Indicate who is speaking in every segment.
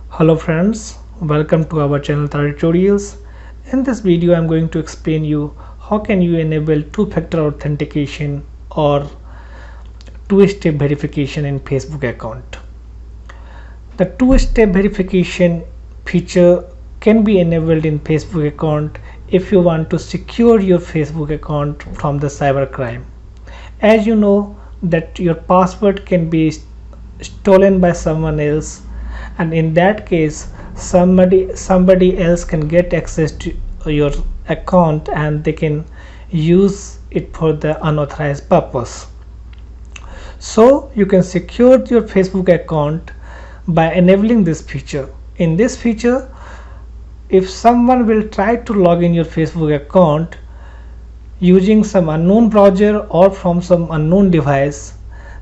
Speaker 1: Hello friends, welcome to our channel Tara Tutorials. In this video I'm going to explain you how can you enable two-factor authentication or two-step verification in Facebook account. The two-step verification feature can be enabled in Facebook account if you want to secure your Facebook account from the cybercrime. As you know that your password can be stolen by someone else, and in that case somebody else can get access to your account and they can use it for the unauthorized purpose. So you can secure your Facebook account by enabling this feature. In this feature, if someone will try to log in your Facebook account using some unknown browser or from some unknown device,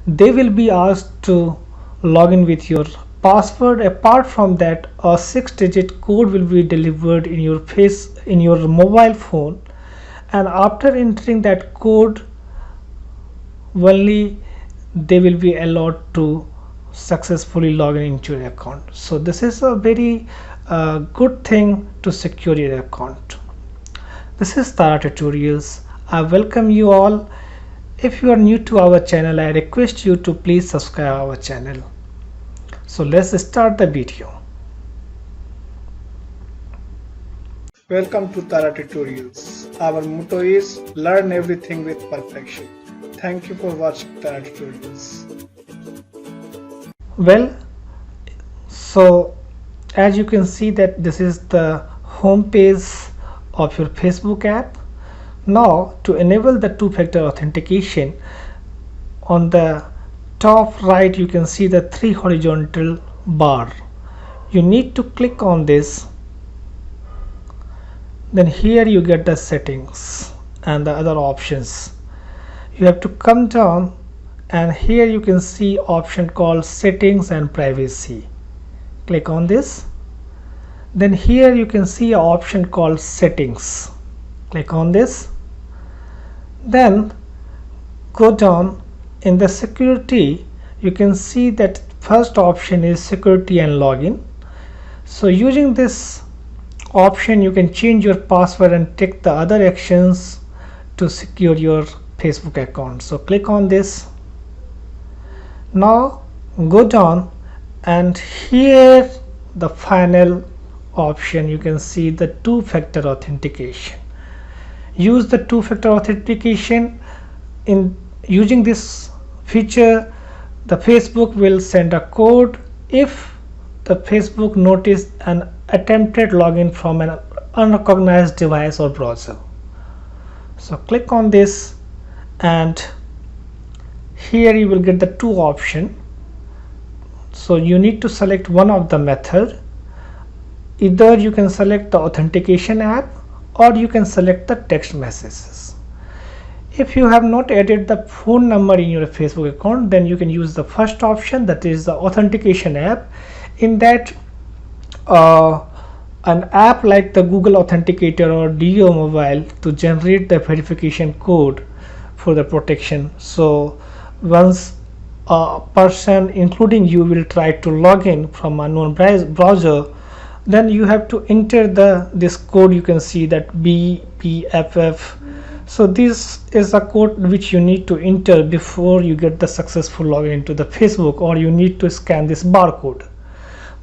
Speaker 1: they will be asked to log in with your password. Apart from that, a 6-digit code will be delivered in your mobile phone, and after entering that code only they will be allowed to successfully log in into your account. So this is a very good thing to secure your account. This is Tara Tutorials. I welcome you all. If you are new to our channel, I request you to please subscribe our channel. So let's start the video. Welcome to Tara Tutorials. Our motto is learn everything with perfection. Thank you for watching Tara Tutorials. Well, so as you can see that this is the home page of your Facebook app. Now to enable the two-factor authentication, on the top right you can see the 3 horizontal bar. You need to click on this, then here you get the settings and the other options. You have to come down and here you can see option called settings and privacy. Click on this. Then here you can see an option called settings. Click on this. Then go down. In the security you can see that first option is security and login. So using this option you can change your password and take the other actions to secure your Facebook account. So click on this. Now go down and here the final option you can see the two-factor authentication. Use the two-factor authentication. In using this feature, the Facebook will send a code if the Facebook notice an attempted login from an unrecognized device or browser. So click on this and here you will get the two options. So you need to select one of the method. Either you can select the authentication app or you can select the text messages. If you have not added the phone number in your Facebook account, then you can use the first option, that is the authentication app. In that an app like the Google Authenticator or DO Mobile to generate the verification code for the protection. So once a person including you will try to log in from unknown browser, then you have to enter this code. You can see that BPFF. So this is a code which you need to enter before you get the successful login into the Facebook, or you need to scan this barcode.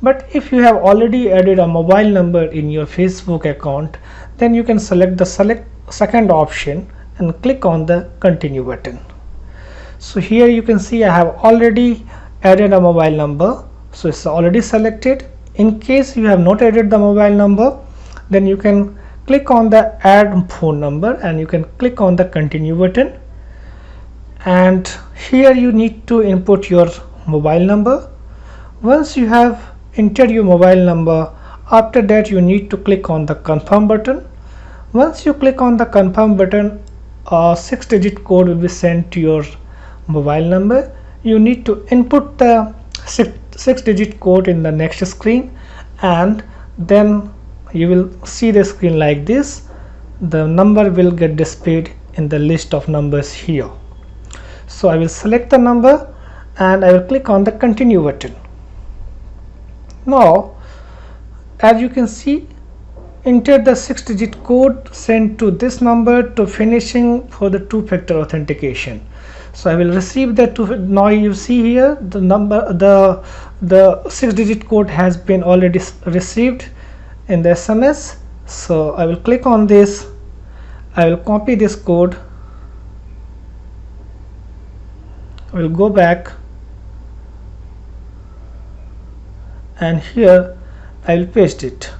Speaker 1: But if you have already added a mobile number in your Facebook account, then you can select the second option and click on the continue button. So here you can see I have already added a mobile number, so it's already selected. In case you have not added the mobile number, then you can click on the add phone number and you can click on the continue button, and here you need to input your mobile number. Once you have entered your mobile number, after that you need to click on the confirm button. Once you click on the confirm button, a 6-digit code will be sent to your mobile number. You need to input the 6-digit code in the next screen, and then you will see the screen like this. The number will get displayed in the list of numbers here. So I will select the number and I will click on the continue button. Now as you can see, enter the 6-digit code sent to this number to finishing for the two-factor authentication. So I will receive the now you see here the number, the 6-digit code has been already received in the SMS. So I will click on this, I will copy this code, I will go back, and here I will paste it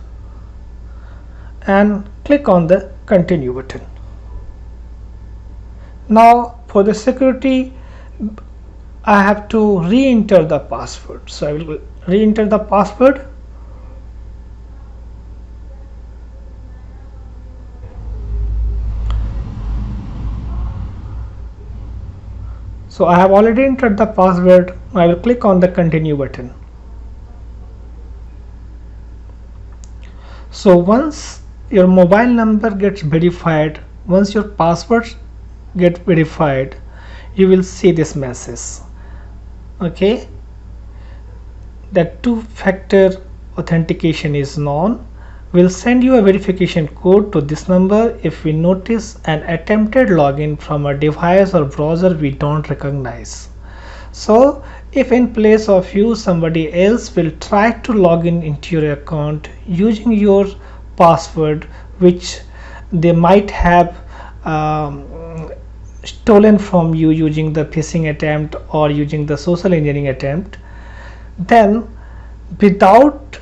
Speaker 1: and click on the continue button. Now for the security, I have to re-enter the password. So I will re-enter the password. So I have already entered the password. I will click on the continue button. So once your mobile number gets verified, once your passwords get verified, you will see this message. Okay, that two-factor authentication is known. We'll send you a verification code to this number if we notice an attempted login from a device or browser we don't recognize. So if in place of you somebody else will try to log in into your account using your password, which they might have stolen from you using the phishing attempt or using the social engineering attempt, then without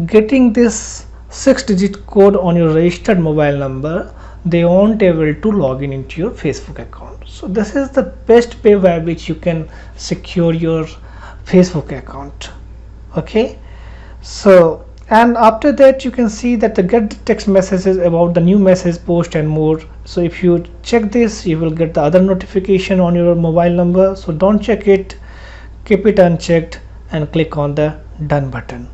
Speaker 1: getting this 6-digit code on your registered mobile number, they won't able to log in into your Facebook account. So this is the best way by which you can secure your Facebook account. Okay, so and after that you can see that the get text messages about the new message post and more. So if you check this, you will get the other notification on your mobile number. So don't check it, keep it unchecked and click on the done button.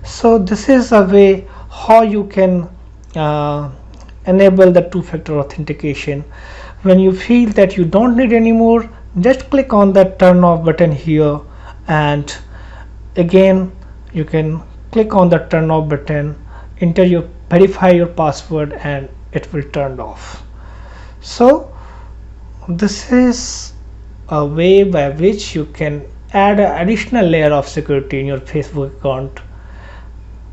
Speaker 1: So this is a way how you can enable the two-factor authentication. When you feel that you don't need anymore, just click on the turn off button here, and again you can click on the turn off button, verify your password, and it will turn off. So this is a way by which you can add an additional layer of security in your Facebook account.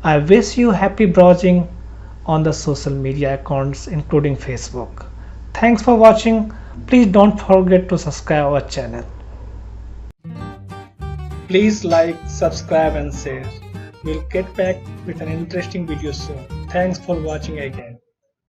Speaker 1: I wish you happy browsing on the social media accounts including Facebook. Thanks for watching. Please don't forget to subscribe our channel. Please like, subscribe and share. We'll get back with an interesting video soon. Thanks for watching again.